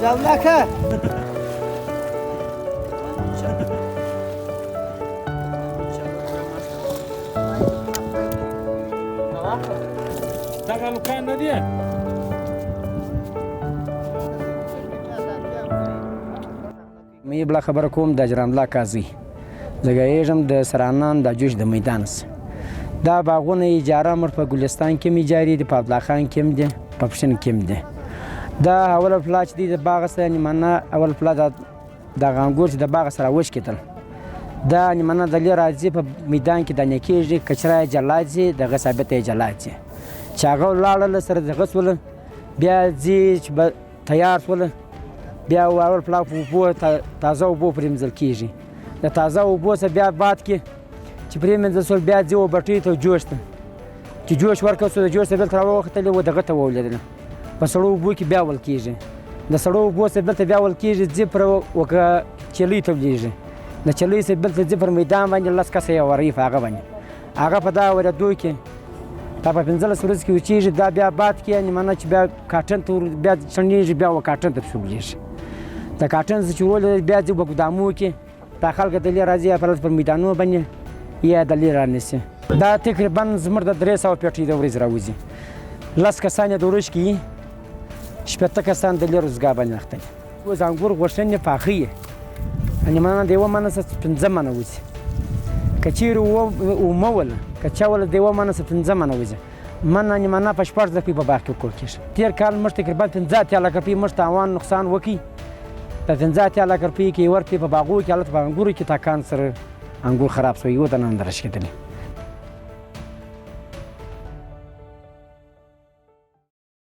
Zavlaka. دغه مکان نه دی مې بله خبره کوم د جران الله قاضي زه ګایږم د سرانان د جوش د میدان څخه دا باغونه اجاره مر په ګلستان کې مې جاري دي په عبدالله خان کې هم دي په پښین کې هم دي دا اوله پلا چې دی د باغ سره نیمانه اول پلا دغه انګور چې د باغ سره وشکېدل دا نیمانه د لې راځي په میدان کې دانې کېږي کچره یې جلا ځي دغه ثابته یې جلا ځي چې هغه ولاړل سره دغه سول بیا ځي چې تیار سول بیا اول پلا په اوبو تازه اوبو پرېمنځل کېږي د تازه اوبو څخه بیا باد کې چې پرېمنځل سول بیا ځي وبټۍ ته جوش ته چې جوش ورکړل سو د جوش څخه بېلته راوختلې و دغه ته وولېدله په سړو اوبو کې بیا ول کېږي د سړو اوبو څخه بېلته بیا ول کېږي ځي پر وکه چلۍ تولیږي د چلۍ څخه بېلته ځي پر میدان باندې لس کسه یې وري په هغه باندې هغه په دغه ورېدو کې دا په 15 ورځو کې وچېږي دا بیا باد کې نیمانه چې بیا کاټن ته بیا شڼېږي بیا کاټن ته پسې ولیږي د کاټن څخه چې ولې بیا ځي په ګدامو کې دا خلک د لې راځي یا پر میدانونو باندې یا د لې رانیسي دا تقریبا زموږ د 300 پیټۍ د ورځې راوځي 10 کسان یې د ورځ کې وي 15 کسان د لې روزګار باندې اخته دي اوس انګور غوښتنې پاخه یې نیمانه د یوه منه څخه 15 منه وځي که چیرې اومه وله که چا وله د یوه منه څخه 15 منه وځي منه نیمانه په 14 روپۍ په باغ کې ورکول کېږي تېر کال موږ تقریبا 15 اتیا لکه روپۍ موږ تاوان نقصان وکړي د 15 اتیا لکه روپۍ کې یې ورکړي په باغو کې هلته په انګورو کې تاکان سره انګور خراب شوي و د نن درش کېدلې